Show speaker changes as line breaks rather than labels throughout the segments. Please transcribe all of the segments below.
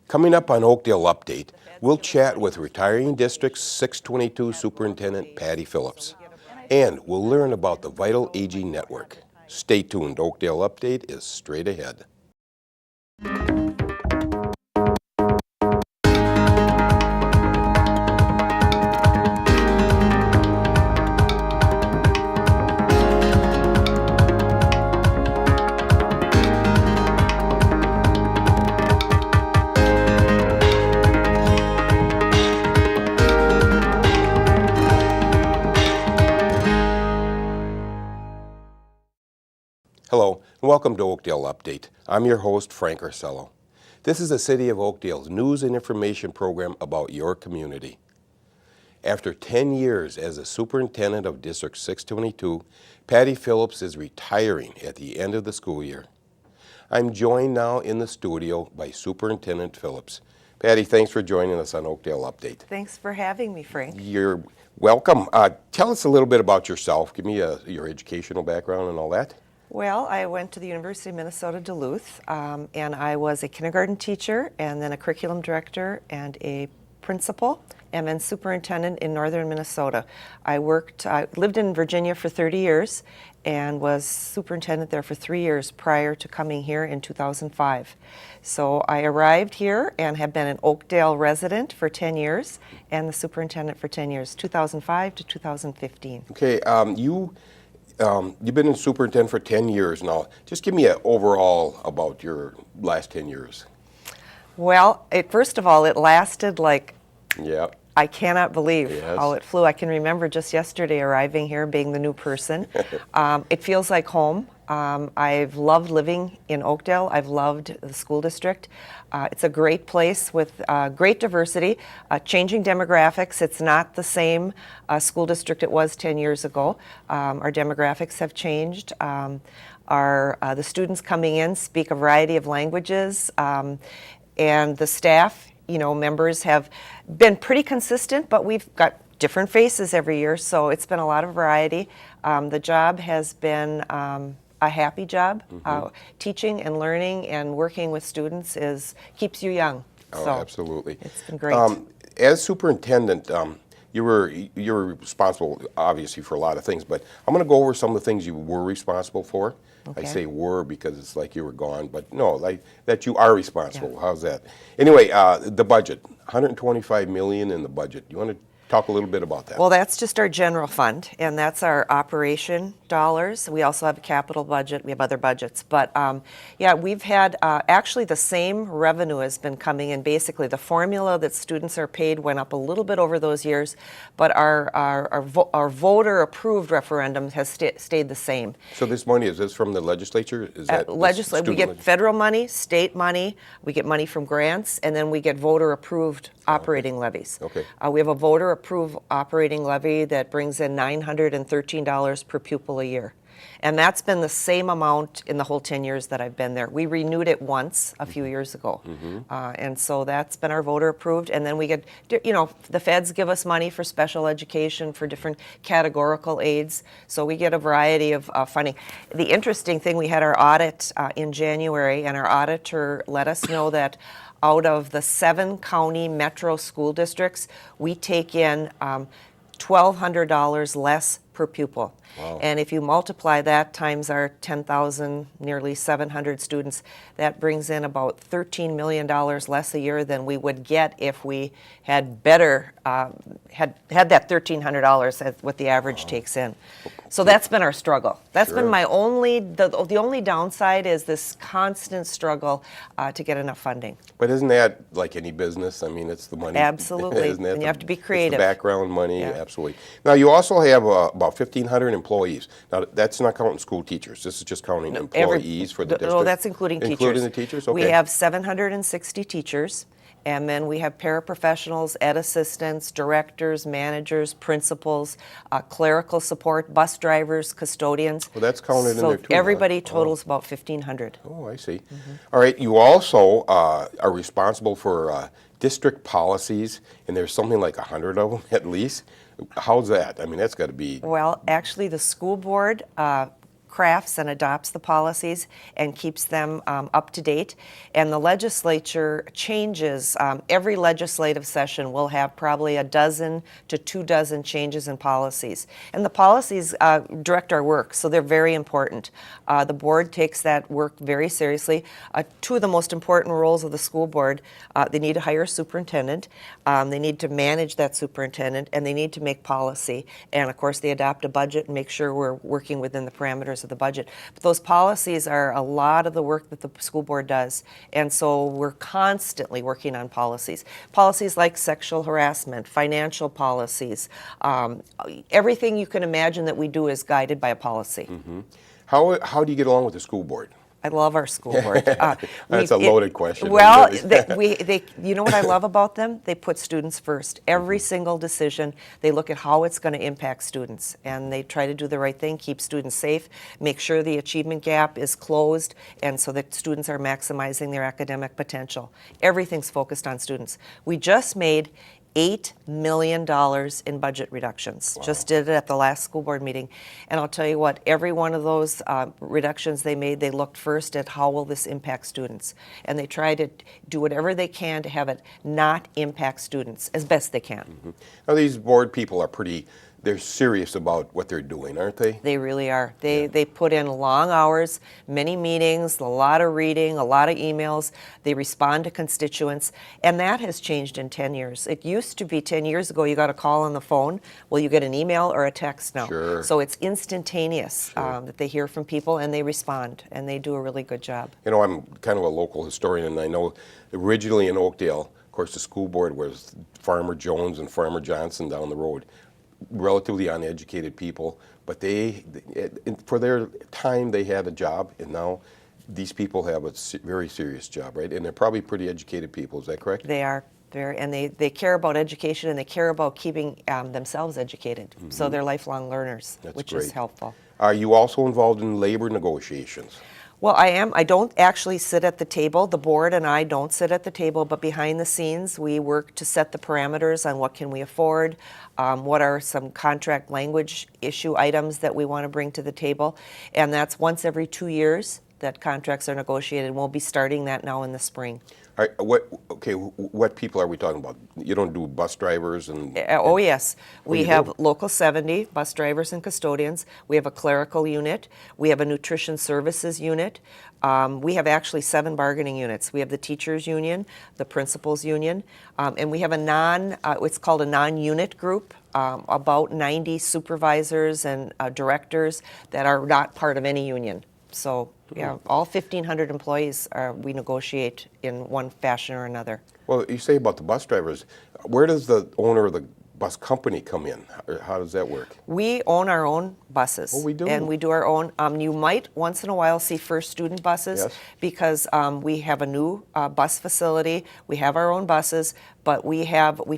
Coming up on Oakdale Update, we'll chat with retiring District 622 Superintendent Patty Phillips. And we'll learn about the Vital Aging Network. Stay tuned, Oakdale Update is straight ahead. Hello, and welcome to Oakdale Update. I'm your host, Frank Orsello. This is the City of Oakdale's news and information program about your community. After 10 years as a superintendent of District 622, Patty Phillips is retiring at the end of the school year. I'm joined now in the studio by Superintendent Phillips. Patty, thanks for joining us on Oakdale Update.
Thanks for having me, Frank.
You're welcome. Tell us a little bit about yourself. Give me your educational background and all that.
Well, I went to the University of Minnesota Duluth, and I was a kindergarten teacher and then a curriculum director and a principal and then superintendent in northern Minnesota. I lived in Virginia for 30 years and was superintendent there for 3 years prior to coming here in 2005. So I arrived here and have been an Oakdale resident for 10 years and the superintendent for 10 years, 2005 to 2015.
Okay, you've been in superintendent for 10 years now. Just give me an overall about your last 10 years.
Well, first of all, it lasted like,
Yeah.
I cannot believe
Yes.
how it flew. I can remember just yesterday arriving here, being the new person. It feels like home. I've loved living in Oakdale. I've loved the school district. It's a great place with great diversity, changing demographics. It's not the same school district it was 10 years ago. Our demographics have changed. The students coming in speak a variety of languages, and the staff, members have been pretty consistent, but we've got different faces every year, so it's been a lot of variety. The job has been a happy job. Teaching and learning and working with students keeps you young.
Oh,
so
absolutely.
It's been great.
As superintendent, you're responsible, obviously, for a lot of things, but I'm going to go over some of the things you were responsible for.
Okay.
I say were because it's like you were gone, but no, like that you are responsible. Yeah. How's that? Anyway, the budget, $125 million in the budget. You want to talk a little bit about that?
Well, that's just our general fund, and that's our operation dollars. We also have a capital budget. We have other budgets. But, yeah, we've had actually the same revenue has been coming in. Basically, the formula that students are paid went up a little bit over those years, but our voter-approved referendum has stayed the same.
So this money, is this from the legislature? Is that
We get federal money, state money, we get money from grants, and then we get voter-approved operating levies.
Okay.
We have a voter-approved operating levy that brings in $913 per pupil a year. And that's been the same amount in the whole 10 years that I've been there. We renewed it once a few years ago. And so that's been our voter approved. And then we get, the feds give us money for special education, for different categorical aids. So we get a variety of funding. The interesting thing, we had our audit in January, and our auditor let us know that out of the 7 county metro school districts, we take in $1,200 less per pupil.
Wow.
And if you multiply that times our 10,000, nearly 700 students, that brings in about $13 million less a year than we would get if we had better, had that $1,300 as what the average takes in. So that's been our struggle. That's been my the only downside is this constant struggle to get enough funding.
But isn't that like any business? I mean, it's the money.
Absolutely.
Isn't that
And you have to be creative.
It's the background money,
Yeah.
absolutely. Now, you also have about 1,500 employees. Now, that's not counting school teachers. This is just counting employees for the district.
No, that's including teachers.
Including the teachers? Okay.
We have 760 teachers. And then we have paraprofessionals, ed assistants, directors, managers, principals, clerical support, bus drivers, custodians.
Well, that's counted in there too.
So everybody totals about 1,500.
Oh, I see. All right. You also are responsible for district policies, and there's something like 100 of them at least. How's that? I mean, that's got to be...
Well, actually, the school board crafts and adopts the policies and keeps them up to date. And the legislature changes. Every legislative session will have probably 12 to 24 changes in policies. And the policies direct our work, so they're very important. The board takes that work very seriously. Two of the most important roles of the school board, they need to hire a superintendent, they need to manage that superintendent, and they need to make policy. And of course, they adopt a budget and make sure we're working within the parameters of the budget. But those policies are a lot of the work that the school board does. And so we're constantly working on policies. Policies like sexual harassment, financial policies, everything you can imagine that we do is guided by a policy.
Mm-hmm. How do you get along with the school board?
I love our school board.
That's a loaded question.
Well, you know what I love about them? They put students first. Every single decision, they look at how it's going to impact students, and they try to do the right thing, keep students safe, make sure the achievement gap is closed, and so that students are maximizing their academic potential. Everything's focused on students. We just made $8 million in budget reductions. Wow. Just did it at the last school board meeting. And I'll tell you what, every one of those reductions they made, they looked first at how will this impact students. And they try to do whatever they can to have it not impact students as best they can.
Mm-hmm. Now these board people are they're serious about what they're doing, aren't they?
They really are. They put in long hours, many meetings, a lot of reading, a lot of emails. They respond to constituents, and that has changed in 10 years. It used to be 10 years ago you got a call on the phone. Well, you get an email or a text now.
Sure.
So it's instantaneous that they hear from people and they respond, and they do a really good job.
You know, I'm kind of a local historian, and I know originally in Oakdale, of course, the school board was Farmer Jones and Farmer Johnson down the road. Relatively uneducated people, but for their time they had a job, and now these people have a very serious job, right? And they're probably pretty educated people, is that correct?
They are. And they care about education, and they care about keeping themselves educated. Mm-hmm. So they're lifelong learners, which is helpful.
Are you also involved in labor negotiations?
Well, I am. I don't actually sit at the table. The board and I don't sit at the table, but behind the scenes, we work to set the parameters on what can we afford, what are some contract language issue items that we want to bring to the table. And that's once every 2 years that contracts are negotiated. We'll be starting that now in the spring.
What people are we talking about? You don't do bus drivers and...
Oh, yes. We have Local 70, bus drivers and custodians. We have a clerical unit. We have a nutrition services unit. We have actually 7 bargaining units. We have the teachers union, the principals union, and we have it's called a non-unit group, about 90 supervisors and directors that are not part of any union. So, yeah, all 1,500 employees we negotiate in one fashion or another.
Well, you say about the bus drivers. Where does the owner of the bus company come in? Or how does that work?
We own our own buses.
Oh, we do?
And we do our own. You might once in a while see first student buses because we have a new bus facility. We have our own buses, but we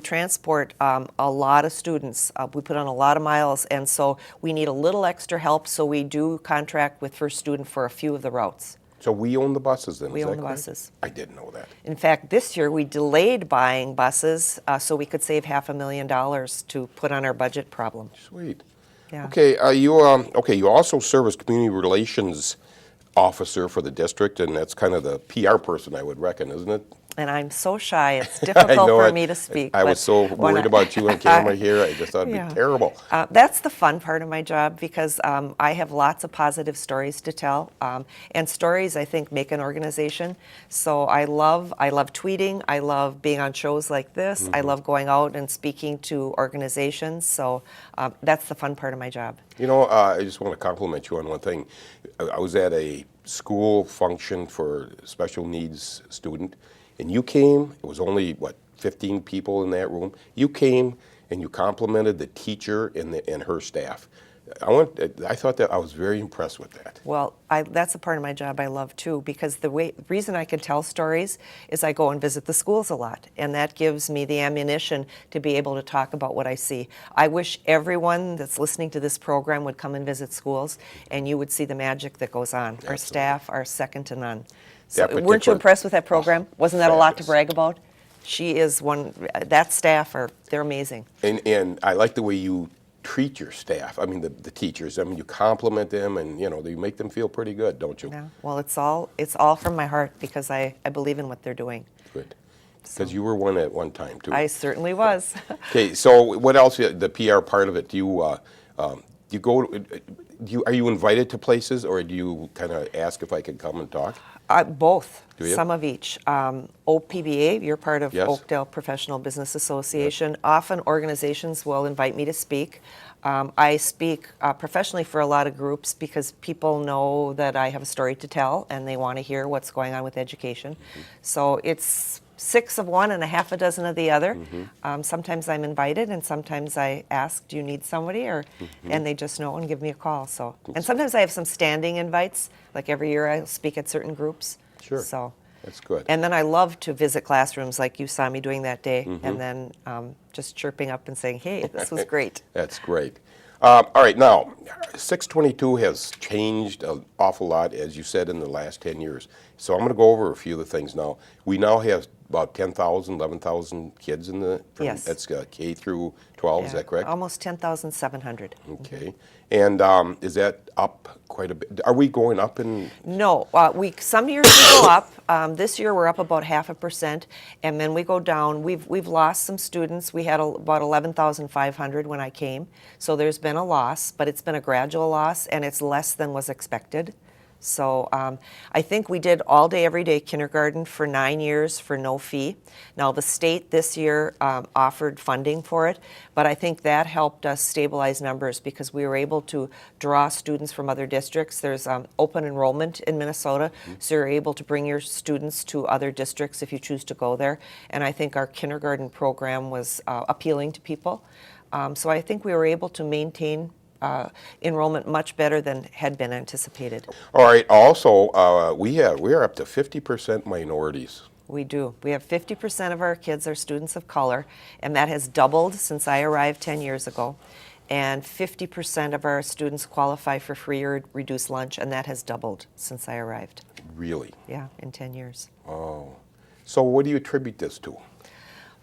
transport a lot of students. We put on a lot of miles, and so we need a little extra help, so we do contract with first student for a few of the routes.
So we own the buses then?
We own the buses.
I didn't know that.
In fact, this year we delayed buying buses so we could save $500,000 to put on our budget problem.
Sweet.
Yeah.
Okay. You also serve as community relations officer for the district, and that's kind of the PR person, I would reckon, isn't it?
And I'm so shy, it's difficult for me to speak.
I was so worried about you on camera here, I just thought it'd be terrible.
That's the fun part of my job because I have lots of positive stories to tell. And stories, I think, make an organization. So I love tweeting, I love being on shows like this, I love going out and speaking to organizations. So that's the fun part of my job.
You know, I just want to compliment you on one thing. I was at a school function for a special needs student, and you came, it was only, 15 people in that room. You came and you complimented the teacher and her staff. I thought that I was very impressed with that.
Well, that's a part of my job I love too, because the reason I can tell stories is I go and visit the schools a lot, and that gives me the ammunition to be able to talk about what I see. I wish everyone that's listening to this program would come and visit schools, and you would see the magic that goes on. Absolutely. Our staff are second to none. So, weren't you impressed with that program? Wasn't that a lot to brag about? She is that staff they're amazing.
And I like the way you treat your staff? I mean, the teachers. I mean, you compliment them, and you make them feel pretty good, don't you?
Yeah. Well, it's all from my heart because I believe in what they're doing.
Good. Because you were one at one time too.
I certainly was.
Okay, so what else? The PR part of it. Do you go? Are you invited to places, or do you kind of ask if I could come and talk?
Both.
Do you?
Some of each. OPBA, you're part of
Yes.
Oakdale Professional Business Association. Often organizations will invite me to speak. I speak professionally for a lot of groups because people know that I have a story to tell and they want to hear what's going on with education. So it's 6 of one and a half a dozen of the other. Sometimes I'm invited and sometimes I ask, do you need somebody? And they just know and give me a call. So, and sometimes I have some standing invites, like every year I speak at certain groups.
Sure.
So,
That's good.
and then I love to visit classrooms like you saw me doing that day, and then just chirping up and saying, hey, this was great.
That's great. All right, now, 622 has changed an awful lot, as you said, in the last 10 years. So I'm going to go over a few of the things now. We now have about 10,000, 11,000 kids in
Yes.
That's K through 12, is
Yeah,
that correct?
Almost 10,700.
Okay. And is that up quite a bit? Are we going up in?
No, some years we go up. This year we're up about 0.5%, and then we go down. We've lost some students. We had about 11,500 when I came, so there's been a loss, but it's been a gradual loss, and it's less than was expected. So I think we did all day, every day kindergarten for 9 years for no fee. Now the state this year offered funding for it, but I think that helped us stabilize numbers because we were able to draw students from other districts. There's open enrollment in Minnesota, so you're able to bring your students to other districts if you choose to go there. And I think our kindergarten program was appealing to people. So I think we were able to maintain enrollment much better than had been anticipated.
All right. Also, we are up to 50% minorities.
We do. We have 50% of our kids are students of color, and that has doubled since I arrived 10 years ago. And 50% of our students qualify for free or reduced lunch, and that has doubled since I arrived.
Really?
Yeah, in 10 years.
Oh. So what do you attribute this to?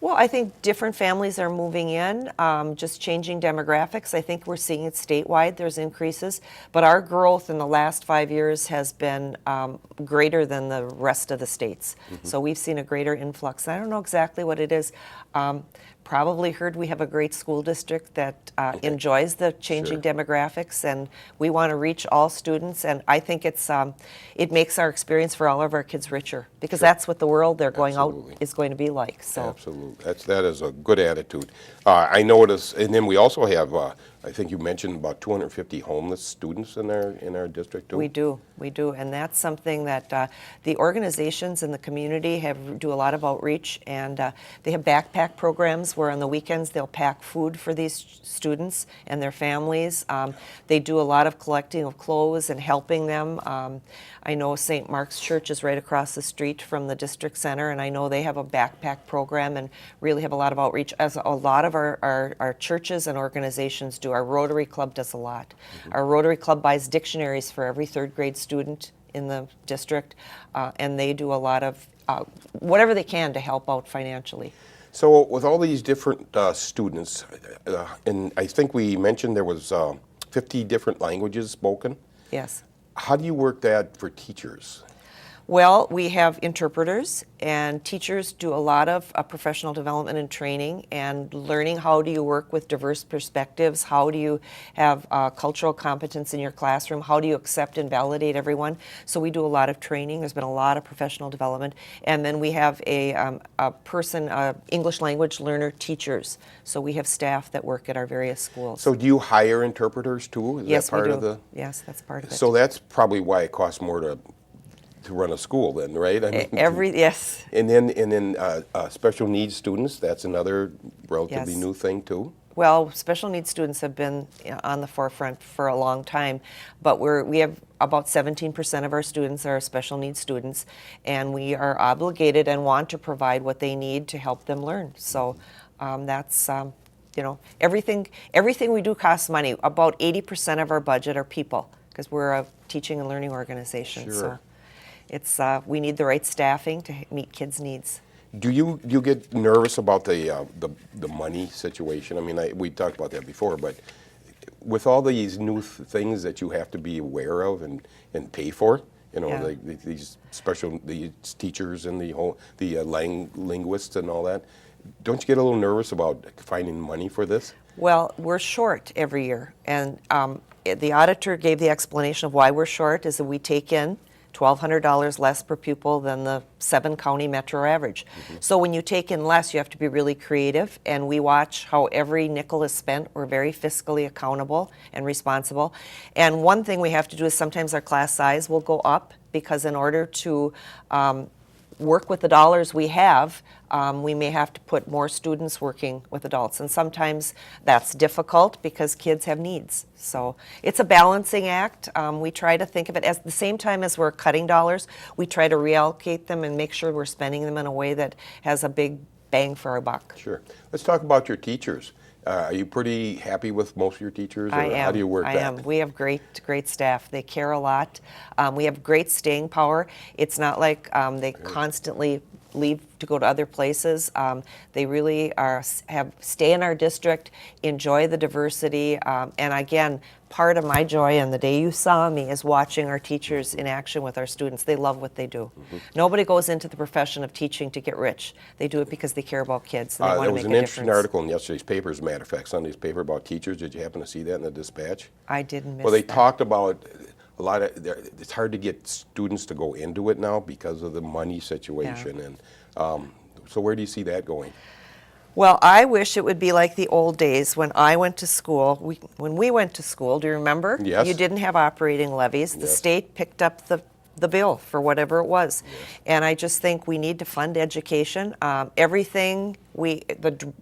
Well, I think different families are moving in, just changing demographics. I think we're seeing it statewide, there's increases, but our growth in the last 5 years has been greater than the rest of the states. So we've seen a greater influx. I don't know exactly what it is. Probably heard we have a great school district that enjoys the changing demographics, and we want to reach all students, and I think it makes our experience for all of our kids richer, because that's what the world they're going out is going to be like. So.
Absolutely. That is a good attitude. I notice, and then we also have, I think you mentioned about 250 homeless students in our district too.
We do, and that's something that the organizations in the community do a lot of outreach, and they have backpack programs where on the weekends they'll pack food for these students and their families. They do a lot of collecting of clothes and helping them. I know St. Mark's Church is right across the street from the district center, and I know they have a backpack program and really have a lot of outreach, as a lot of our churches and organizations do. Our Rotary Club does a lot. Our Rotary Club buys dictionaries for every third grade student in the district, and they do a lot of whatever they can to help out financially.
So with all these different students, and I think we mentioned there was 50 different languages spoken.
Yes.
How do you work that for teachers?
Well, we have interpreters, and teachers do a lot of professional development and training and learning how do you work with diverse perspectives, how do you have cultural competence in your classroom, how do you accept and validate everyone. So we do a lot of training. There's been a lot of professional development. And then we have a English language learner teachers. So we have staff that work at our various schools.
So do you hire interpreters too? Is
Yes,
that part
we do.
of the?
Yes, that's part of it.
So that's probably why it costs more to run a school then, right? I mean,
Yes.
And then special needs students, that's another relatively
Yes.
new thing too.
Well, special needs students have been on the forefront for a long time, but we have about 17% of our students are special needs students, and we are obligated and want to provide what they need to help them learn. So that's everything we do costs money. About 80% of our budget are people, because we're a teaching and learning organization.
Sure.
So it's we need the right staffing to meet kids' needs.
Do you get nervous about the money situation? I mean, we talked about that before, but with all these new things that you have to be aware of and pay for, you know,
Yeah.
these special these teachers and the linguists and all that, don't you get a little nervous about finding money for this?
Well, we're short every year, and the auditor gave the explanation of why we're short is that we take in $1,200 less per pupil than the 7-county metro average. So when you take in less, you have to be really creative, and we watch how every nickel is spent. We're very fiscally accountable and responsible. And one thing we have to do is sometimes our class size will go up, because in order to work with the dollars we have, we may have to put more students working with adults. And sometimes that's difficult because kids have needs. So it's a balancing act. We try to think of it as the same time as we're cutting dollars, we try to reallocate them and make sure we're spending them in a way that has a big bang for our buck.
Sure. Let's talk about your teachers. Are you pretty happy with most of your teachers, or
I am.
how do you work
I
that?
am. We have great staff. They care a lot. We have great staying power. It's not like they constantly leave to go to other places. They really stay in our district, enjoy the diversity, and again, part of my joy on the day you saw me is watching our teachers in action with our students. They love what they do. Nobody goes into the profession of teaching to get rich. They do it because they care about kids and they want
There
to
was
make
an
a
interesting
difference.
article in yesterday's paper, as a matter of fact, Sunday's paper, about teachers. Did you happen to see that in the Dispatch?
I didn't miss
Well, they
that.
talked about a lot of, it's hard to get students to go into it now because of the money situation. And so where do you see that going?
Well, I wish it would be like the old days when I went to school. When we went to school, do you remember?
Yes.
You didn't have operating levies. The
Yes.
state picked up the bill for whatever it was. And I just think we need to fund education. Everything, the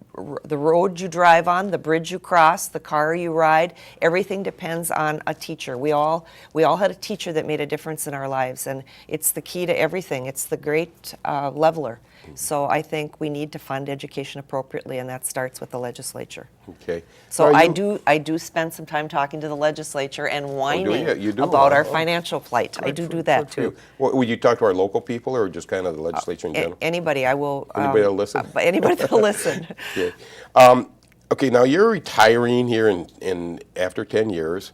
road you drive on, the bridge you cross, the car you ride, everything depends on a teacher. We all had a teacher that made a difference in our lives, and it's the key to everything. It's the great leveler. So I think we need to fund education appropriately, and that starts with the legislature.
Okay.
So
Now,
I do spend some time talking to the legislature and whining
You do?
about our
Oh.
financial plight. I do
Good
that
for you.
too.
Well, would you talk to our local people or just kind of the legislature in general?
Anybody, I will.
Anybody that'll listen?
Anybody that'll listen.
Okay. Okay, now you're retiring here in after 10 years.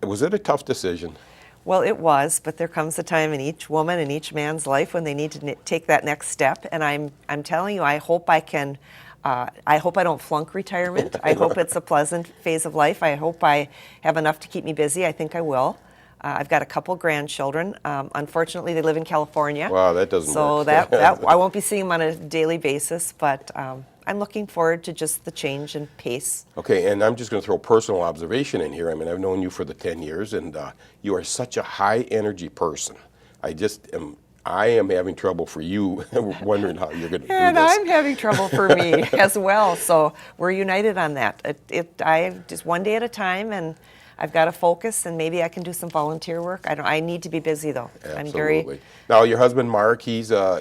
Was it a tough decision?
Well, it was, but there comes a time in each woman and each man's life when they need to take that next step. And I'm telling you, I hope I can. I hope I don't flunk retirement. I hope it's a pleasant phase of life. I hope I have enough to keep me busy. I think I will. I've got a couple grandchildren. Unfortunately, they live in California.
Wow, that doesn't
so
work.
that I won't be seeing them on a daily basis, but I'm looking forward to just the change in pace.
Okay, and I'm just going to throw personal observation in here. I mean, I've known you for the 10 years, and you are such a high-energy person. I am having trouble for you, wondering how you're going to do
And
this.
I'm having trouble for me as well. So we're united on that. I just one day at a time, and I've got to focus, and maybe I can do some volunteer work. I need to be busy though.
Absolutely. Now, your husband Mark, he's a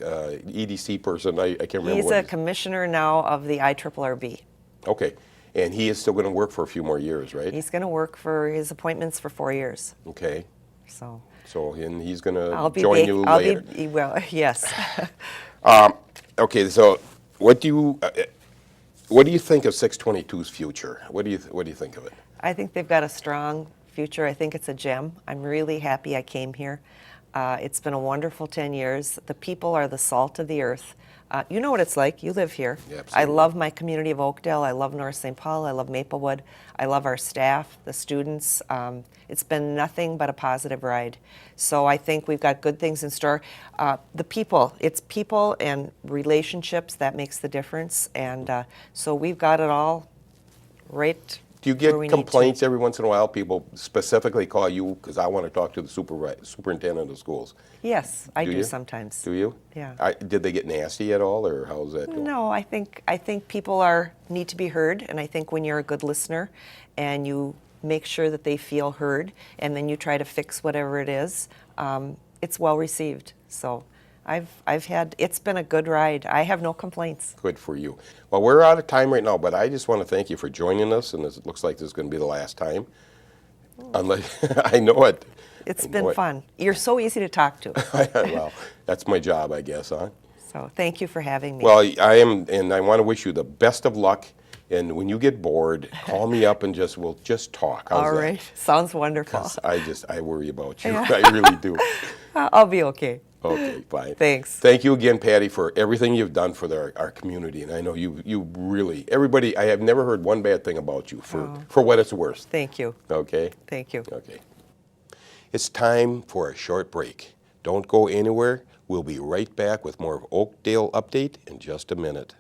EDC person. I can't remember.
He's
what
a commissioner now of the IRRB.
Okay, and he is still going to work for a few more years, right?
He's going to work for his appointments for 4 years.
Okay.
So
And he's going
I'll
to
be
join you later.
well, yes.
Okay, so what do you think of 622's future? What do you think of it?
I think they've got a strong future. I think it's a gem. I'm really happy I came here. It's been a wonderful 10 years. The people are the salt of the earth. You know what it's like. You live here.
Yeah,
I
absolutely.
love my community of Oakdale. I love North St. Paul. I love Maplewood. I love our staff, the students. It's been nothing but a positive ride. So I think we've got good things in store. The people, it's people and relationships that makes the difference. And so we've got it all right.
Do you get
where we need to.
complaints every once in a while? People specifically call you because I want to talk to the superintendent of schools.
Yes, I
Do
do
you?
sometimes.
Do you?
Yeah.
Did they get nasty at all, or how's that going?
No, I think people need to be heard, and I think when you're a good listener and you make sure that they feel heard, and then you try to fix whatever it is, it's well received. So it's been a good ride. I have no complaints.
Good for you. Well, we're out of time right now, but I just want to thank you for joining us, and it looks like this is going to be the last time. Unless I know it.
It's been fun. You're so easy to talk to.
Well, that's my job, I guess, huh?
So thank you for having me.
Well, I am, and I want to wish you the best of luck And when you get bored, call me up and we'll just talk. How's
All
that?
right. Sounds wonderful.
'Cause I worry about you. I really do.
I'll be okay.
Okay, fine.
Thanks.
Thank you again, Patty, for everything you've done for our community. And I know you really, everybody, I have never heard one bad thing about you for what it's worth.
Thank you.
Okay?
Thank you.
Okay. It's time for a short break. Don't go anywhere. We'll be right back with more of Oakdale Update in just a minute.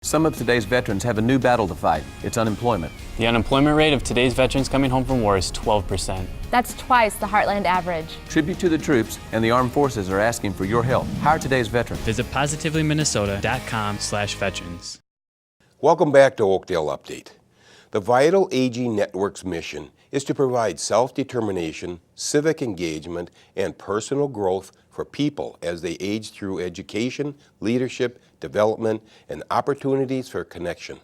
Some of today's veterans have a new battle to fight. It's unemployment.
The unemployment rate of today's veterans coming home from war is 12%.
That's twice the Heartland average.
Tribute to the troops and the armed forces are asking for your help. Hire today's veteran.
Visit positivelyminnesota.com/veterans.
Welcome back to Oakdale Update. The Vital Aging Network's mission is to provide self-determination, civic engagement, and personal growth for people as they age through education, leadership, development, and opportunities for connection.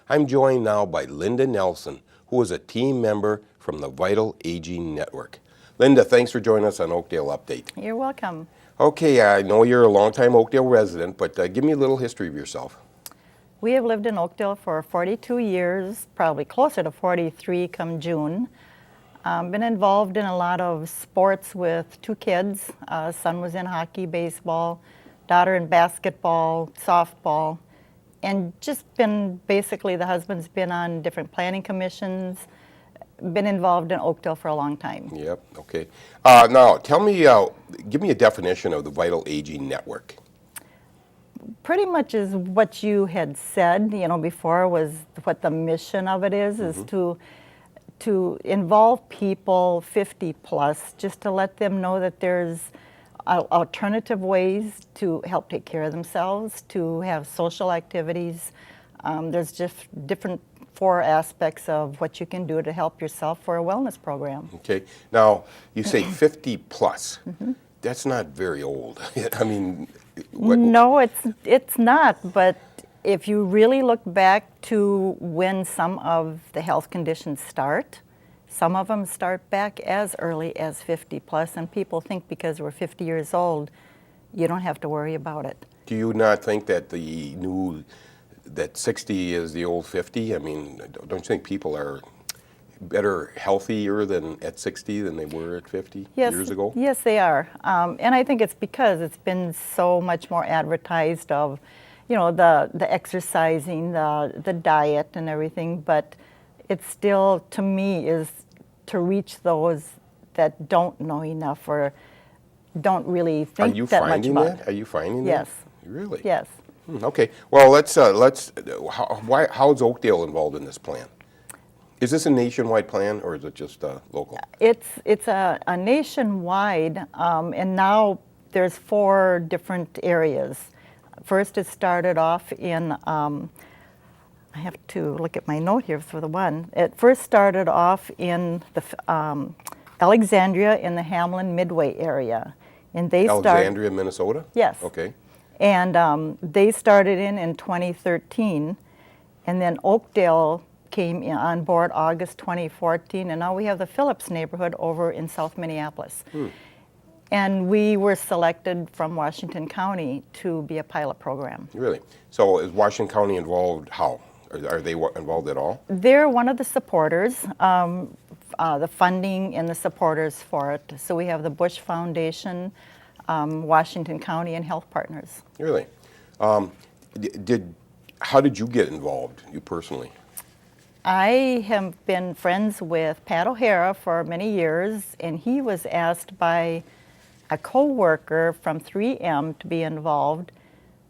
I'm joined now by Linda Nelson, who is a team member from the Vital Aging Network. Linda, thanks for joining us on Oakdale Update.
You're welcome.
Okay, I know you're a longtime Oakdale resident, but give me a little history of yourself.
We have lived in Oakdale for 42 years, probably closer to 43 come June. Been involved in a lot of sports with 2 kids. Son was in hockey, baseball, daughter in basketball, softball, and just been, basically the husband's been on different planning commissions, been involved in Oakdale for a long time.
Yep, okay. Now, tell me, give me a definition of the Vital Aging Network.
Pretty much is what you had said, before, was what the mission of it is to involve people 50 plus, just to let them know that there's alternative ways to help take care of themselves, to have social activities. There's just different 4 aspects of what you can do to help yourself for a wellness program.
Okay. Now, you say 50 plus. That's not very old. I mean,
No, it's not, but if you really look back to when some of the health conditions start, some of them start back as early as 50 plus, and people think because we're 50 years old, you don't have to worry about it.
do you not think that that 60 is the old 50? I mean, don't you think people are better, healthier than at 60 than they were at 50 years ago?
Yes, they are. And I think it's because it's been so much more advertised of, the exercising, the diet and everything, but it still, to me, is to reach those that don't know enough or don't really think that much about it.
Are you finding
Yes.
that? Really?
Yes.
Okay. Well, let's how's Oakdale involved in this plan? Is this a nationwide plan or is it just local?
It's a nationwide, and now there's 4 different areas. First, it started off in, I have to look at my note here for the one. It first started off in the Alexandria in the Hamlin Midway area. And they
Alexandria, Minnesota?
Yes.
Okay.
And they started in 2013, and then Oakdale came on board August 2014, and now we have the Phillips neighborhood over in South Minneapolis. And we were selected from Washington County to be a pilot program.
Really? So is Washington County involved how? Are they involved at all?
They're one of the supporters, the funding and the supporters for it. So we have the Bush Foundation, Washington County, and Health Partners.
Really? How did you get involved, you personally?
I have been friends with Pat O'Hara for many years, and he was asked by a co-worker from 3M to be involved.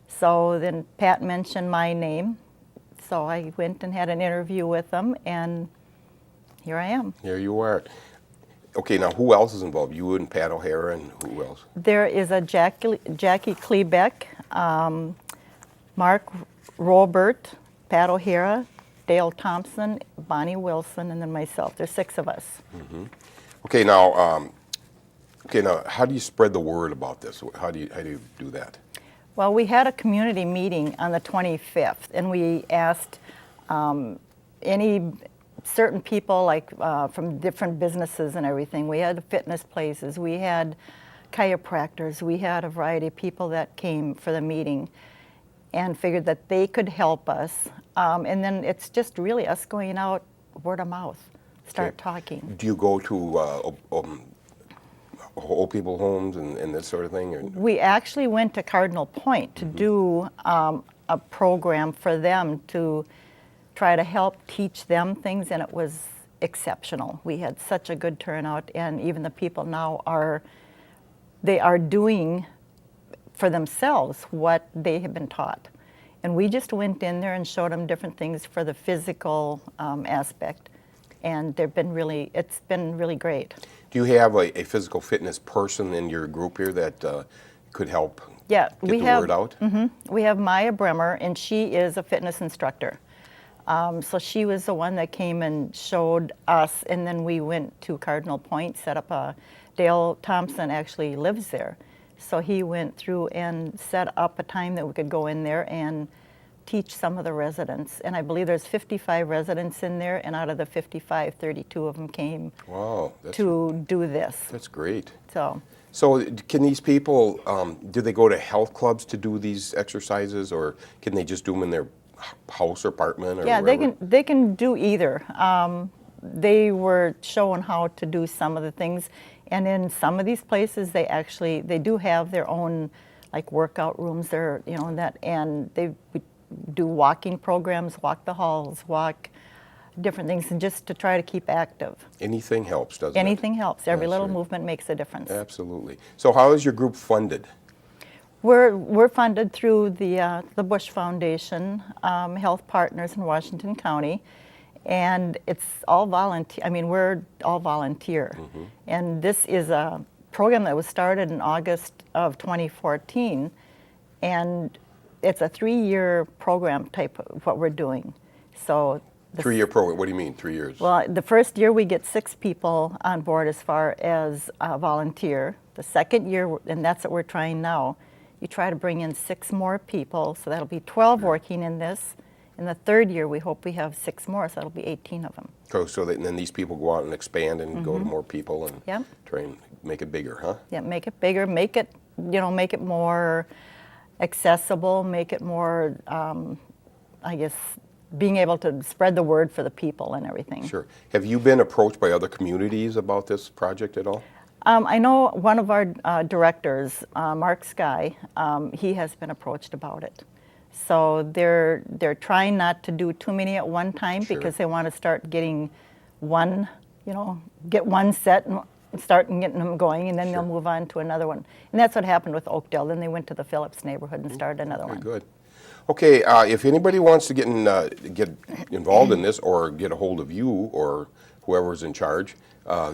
So then Pat mentioned my name. So I went and had an interview with them, and here I am.
Here you are. Okay, now who else is involved? You and Pat O'Hara, and who else?
There is a Jackie Klebeck, Mark Robert, Pat O'Hara, Dale Thompson, Bonnie Wilson, and then myself. There's 6 of us.
Okay, now, how do you spread the word about this? How do you do that?
Well, we had a community meeting on the 25th, and we asked any certain people, like from different businesses and everything. We had fitness places, we had chiropractors, we had a variety of people that came for the meeting. and figured that they could help us. And then it's just really us going out word of mouth, start talking.
Do you go to old people homes and this sort of thing? Or?
We actually went to Cardinal Point to do a program for them to try to help teach them things, and it was exceptional. We had such a good turnout, and even the people now are doing for themselves what they have been taught. And we just went in there and showed them different things for the physical aspect, and it's been really great.
Do you have a physical fitness person in your group here that could help get the word out?
We have Maya Bremer, and she is a fitness instructor. So she was the one that came and showed us, and then we went to Cardinal Point, set up Dale Thompson actually lives there. So he went through and set up a time that we could go in there and teach some of the residents. And I believe there's 55 residents in there, and out of the 55, 32 of them came to do this.
That's great.
So
can these people, do they go to health clubs to do these exercises, or can they just do them in their house or apartment or wherever?
they can do either. They were shown how to do some of the things, and in some of these places they do have their own like workout rooms there, and they do walking programs, walk the halls, walk different things, and just to try to keep active.
Anything helps, doesn't it?
Anything helps. Every
That's
little
right.
movement makes a difference.
Absolutely. So how is your group funded?
We're funded through the Bush Foundation, Health Partners in Washington County, and it's all volunteer. I mean, we're all volunteer, and this is a program that was started in August of 2014, and it's a 3-year program type of what we're doing. So.
3-year program. What do you mean, 3 years?
Well, the first year we get 6 people on board as far as volunteer. The second year, and that's what we're trying now, you try to bring in 6 more people, so that'll be 12 working in this. In the third year, we hope we have 6 more, so that'll be 18 of them.
So that, and then these people go out and expand and go to more people and try and make it bigger, huh?
Yeah, make it bigger, make it more accessible, make it more, I guess, being able to spread the word for the people and everything.
Sure. Have you been approached by other communities about this project at all?
I know one of our directors, Mark Sky, he has been approached about it. So they're trying not to do too many at one time because they want to start getting one, get one set and start getting them going, and then they'll move on to another one. And that's what happened with Oakdale. Then they went to the Phillips neighborhood and started another one.
Good. Okay, if anybody wants to get involved in this or get a hold of you or whoever's in charge,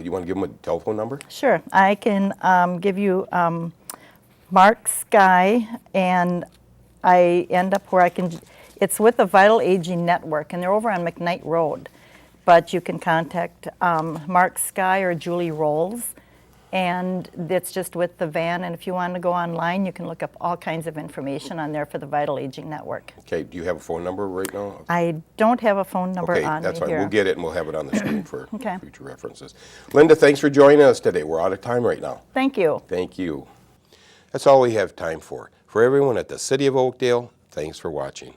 you want to give them a telephone number?
Sure. I can give you Mark Sky, and I end up where I can, it's with the Vital Aging Network, and they're over on McKnight Road. But you can contact Mark Sky or Julie Rolls, and it's just with the van. And if you want to go online, you can look up all kinds of information on there for the Vital Aging Network.
Okay, do you have a phone number right now?
I don't have a phone number on me here.
Okay, that's fine. We'll get it and we'll have it on the screen for
Okay.
future references. Linda, thanks for joining us today. We're out of time right now.
Thank you.
Thank you. That's all we have time for. For everyone at the City of Oakdale, thanks for watching.